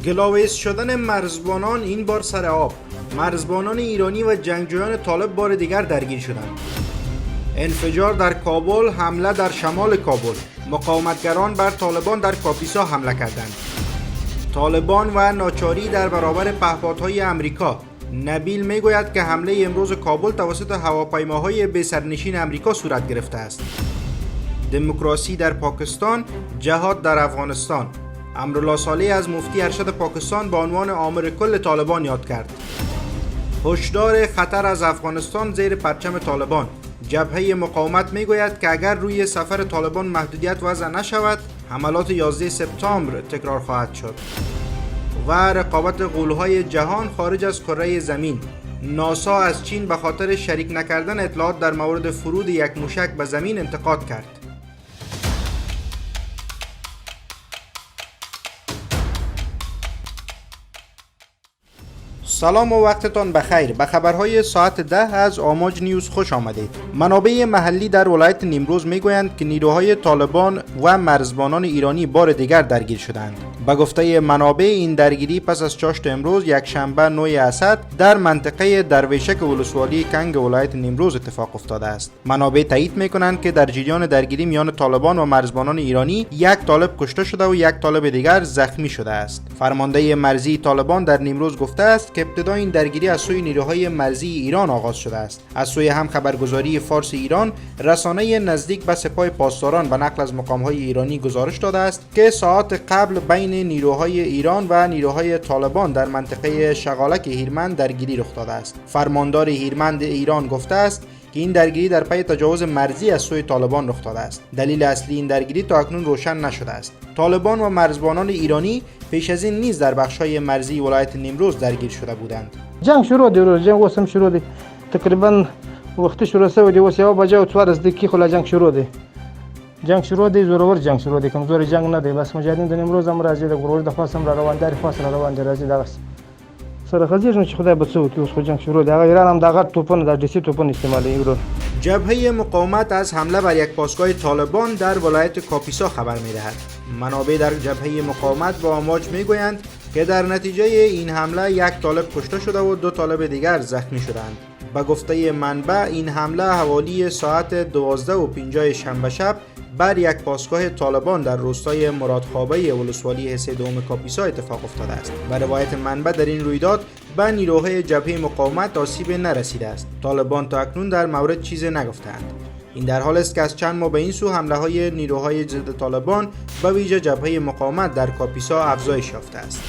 گلاویز شدن مرزبانان این بار سر آب. مرزبانان ایرانی و جنگجویان طالب بار دیگر درگیر شدند. انفجار در کابل، حمله در شمال کابل. مقاومتگران بر طالبان در کاپیسا حمله کردند. طالبان و ناچاری در برابر پهپادهای امریکا. نبیل میگوید که حمله امروز کابل توسط هواپیماهای به سرنشین امریکا صورت گرفته است. دموکراسی در پاکستان، جهاد در افغانستان. امرالله صالح از مفتی ارشد پاکستان به عنوان آمر کل طالبان یاد کرد. هشدار خطر از افغانستان زیر پرچم طالبان. جبهه مقاومت میگوید که اگر روی سفر طالبان محدودیت وضع نشود، حملات 11 سپتامبر تکرار خواهد شد. و رقابت غول‌های جهان خارج از کره زمین. ناسا از چین به خاطر شریک نکردن اطلاعات در مورد فرود یک موشک به زمین انتقاد کرد. سلام و وقتتان بخیر. به خبرهای ساعت 10 از آماج نیوز خوش آمدید. منابع محلی در ولایت نیمروز میگویند که نیروهای طالبان و مرزبانان ایرانی بار دیگر درگیر شدند. به گفته منابع این درگیری پس از چاشت امروز یک شنبه 9 اسد در منطقه درویشک ولسوالی کنگ ولایت نیمروز اتفاق افتاده است. منابع تایید میکنند که در جریان درگیری میان طالبان و مرزبانان ایرانی یک طالب کشته شده و یک طالب دیگر زخمی شده است. فرمانده مرزی طالبان در نیمروز گفته است که ابتدا این درگیری از سوی نیروهای مرزی ایران آغاز شده است. از سوی هم خبرگزاری فارس ایران رسانه نزدیک به سپاه پاسداران به نقل از مقام‌های ایرانی گزارش داده است که ساعات قبل بین نیروهای ایران و نیروهای طالبان در منطقه شغالک هیرمند درگیری رخ داده است. فرماندار هیرمند ایران گفته است که این درگیری در پی تجاوز مرزی از سوی طالبان رخ داده است. دلیل اصلی این درگیری تا اکنون روشن نشده است. طالبان و مرزبانان ایرانی پیش از این نیز در بخش‌های مرزی ولایت نیمروز درگیر شده بودند. جنگ شروع دی، جنگ وسم شروع دی. تقریبا وقتی شروع شد دی وسیو بجا و 4 دقیقه خلا جنگ شروع دی. جنگ شروع دی، زورور جنگ شروع دی، کمزور جنگ نه دی. بس مجاهدین د نیمروز هم راځي د غرور د خاصم را روان دي، فاصله روان دي راځي دغه سره خزیږي چې خدای به څه وکړي. اوس خو جنگ شروع دی. هغه ایران هم دغه توپونه د دیسی توپونه استعمالوي ایران. جبهه مقاومت از حمله بر یک پاسگاه طالبان در ولایت کاپیسا خبر می‌دهد. منابع در جبهه مقاومت با آماج می‌گویند که در نتیجه این حمله یک طالب کشته شده و 2 طالب دیگر زخمی شدند. به گفته منبع این حمله حوالی ساعت 12:50 شنبه شب بر یک پاسگاه طالبان در روستای مرادخوابه ولسوالی حصه دوم کاپیسا اتفاق افتاده است. به روایت منبع در این رویداد به نیروهای جبهه مقاومت آسیب نرسیده است. طالبان تا اکنون در مورد چیزی نگفتند. این در حال است که از چند ماه به این سو حمله های نیروهای ضد طالبان به ویژه جبهه مقاومت در کاپیسا افزایش یافته است.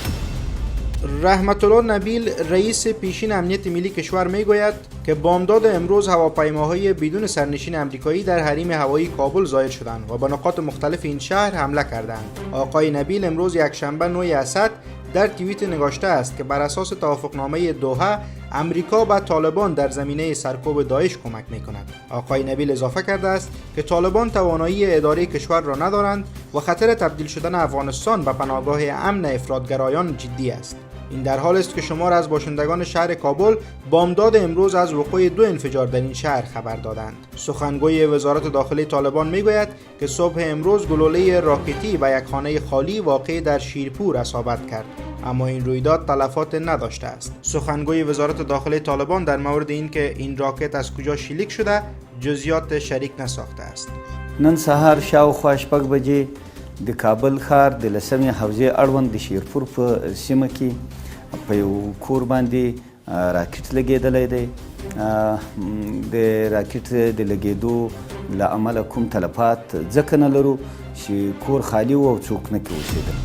رحمت الله نبیل رئیس پیشین امنیت ملی کشور میگوید که بامداد امروز هواپیماهای بدون سرنشین آمریکایی در حریم هوایی کابل ظاهر شدند و به نقاط مختلف این شهر حمله کردند. آقای نبیل امروز یک شنبه 9 اسد در توییت نگاشته است که بر اساس توافقنامه دوحه امریکا به طالبان در زمینه سرکوب داعش کمک می‌کند. آقای نبیل اضافه کرده است که طالبان توانایی اداره کشور را ندارند و خطر تبدیل شدن افغانستان به پناهگاه امن افراطگرایان جدی است. این در حال است که شمار از باشندگان شهر کابل بامداد امروز از وقوع 2 انفجار در این شهر خبر دادند. سخنگوی وزارت داخلی طالبان میگوید که صبح امروز گلوله راکتی به یک خانه خالی واقع در شیرپور اصابت کرد، اما این رویداد تلفات نداشته است. سخنگوی وزارت داخلی طالبان در مورد اینکه این راکت از کجا شلیک شده جزئیات شریک نساخته است. نن سهار شاوخوا 8 بجې د کابل ښار د لسمې حوزې اړوند د شیرپور په سیمه کې په یو کور باندې راکټ لګېدلی دی. د راکټ د لګېدو له امله کوم تلفات ځکه نه لرو چې کور خالی و او څوک نه کې اوسېدل.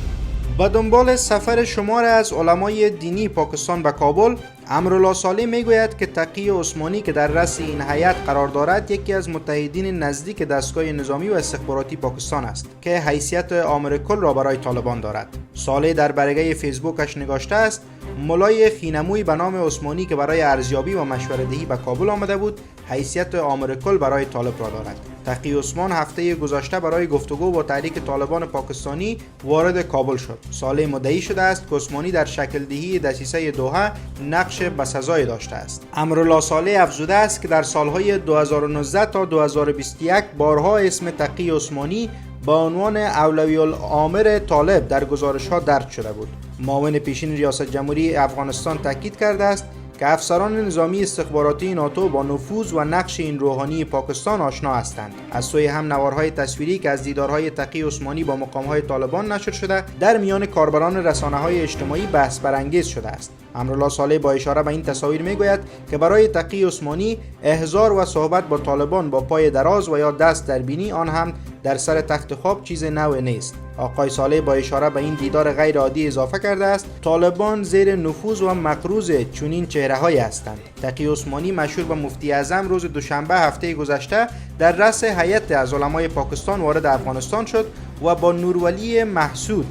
با دنبال سفر شمار از علمای دینی پاکستان به کابل، امرالله صالح میگوید که تقی عثمانی که در رأس این هیئت قرار دارد یکی از متحدین نزدیک دستگاه نظامی و استخباراتی پاکستان است که حیثیت آمر کل را برای طالبان دارد. صالح در برگه فیسبوکش نگاشته است ملای خینموی به نام عثمانی که برای ارزیابی و مشوره‌دهی به کابل آمده بود حیثیت آمر کل برای طالب را دارد. تقی عثمان هفته گذشته برای گفتگو با تحریک طالبان پاکستانی وارد کابل شد. صالح مدعی شده است که عثمانی در شکل دهی دسیسه دوحه نقش بسزایی داشته است. امرالله صالح افزوده است که در سالهای 2019 تا 2021 بارها اسم تقی عثمانی با عنوان اولوی الامر طالب در گزارش‌ها درج شده بود. معاون پیشین ریاست جمهوری افغانستان تاکید کرده است که افسران نظامی استخباراتی ناتو با نفوذ و نقش این روحانی پاکستان آشنا هستند. از سوی هم نوارهای تصویری که از دیدارهای تقی عثمانی با مقامهای طالبان نشر شده در میان کاربران رسانه‌های اجتماعی بحث برانگیز شده است. امرالله صالح با اشاره به این تصاویر میگوید که برای تقی عثمانی احضار و صحبت با طالبان با پای دراز و یا دست در بینی، آن هم در سر تخت خواب، چیز نو نیست. آقای صالح با اشاره به این دیدار غیر عادی اضافه کرده است طالبان زیر نفوذ و مقروض چنین چهره‌هایی هستند. تقی عثمانی مشهور به مفتی اعظم روز دوشنبه هفته گذشته در رأس هیئت از علمای پاکستان وارد افغانستان شد و با نورولی محسود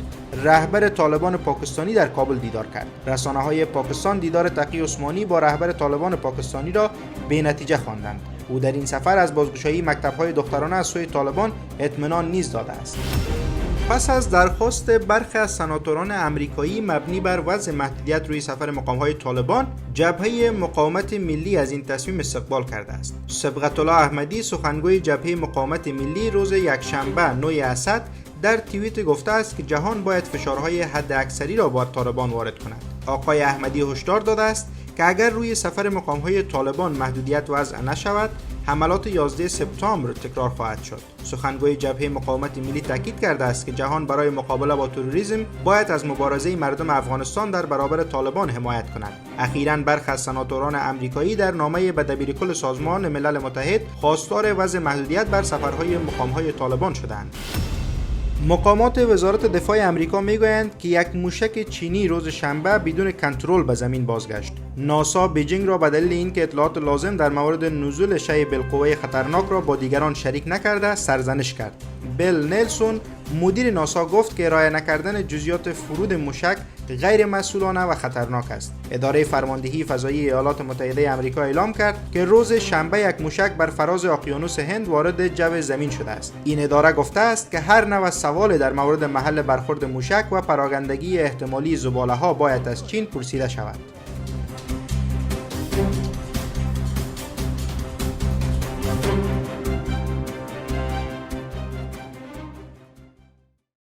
رهبر طالبان پاکستانی در کابل دیدار کرد. رسانه‌های پاکستان دیدار تقی عثمانی با رهبر طالبان پاکستانی را به نتیجه خواندند. او در این سفر از بازگشایی مکتب‌های دخترانه از سوی طالبان اطمینان نیز داده است. پس از درخواست برخی از سناتوران امریکایی مبنی بر وضع محدودیت روی سفر مقام‌های طالبان، جبهه مقاومت ملی از این تصمیم استقبال کرده است. صبغت الله احمدی، سخنگوی جبهه مقاومت ملی، روز یکشنبه 9 اسد در توییت گفته است که جهان باید فشارهای حداکثری را بر طالبان وارد کند. آقای احمدی هشدار داده است که اگر روی سفر مقام‌های طالبان محدودیت وضع نشود، حملات 11 سپتامبر تکرار خواهد شد. سخنگوی جبهه مقاومت ملی تاکید کرده است که جهان برای مقابله با تروریسم باید از مبارزه مردم افغانستان در برابر طالبان حمایت کند. اخیراً برخی از سناتوران امریکایی در نامه به دبیرکل سازمان ملل متحد خواستار وضع محدودیت بر سفرهای مقام‌های طالبان شدند. مقامات وزارت دفاع آمریکا میگویند که یک موشک چینی روز شنبه بدون کنترل به زمین بازگشت. ناسا بیجینگ را به دلیل اینکه اطلاعات لازم در مورد نزول شی بالقوه خطرناک را با دیگران شریک نکرده سرزنش کرد. بیل نیلسون مدیر ناسا گفت که ارائه نکردن جزئیات فرود موشک غیر مسئولانه و خطرناک است. اداره فرماندهی فضایی ایالات متحده آمریکا اعلام کرد که روز شنبه یک موشک بر فراز اقیانوس هند وارد جو زمین شده است. این اداره گفته است که هر نوع سوال در مورد محل برخورد موشک و پراگندگی احتمالی زباله‌ها باید از چین پرسیده شود.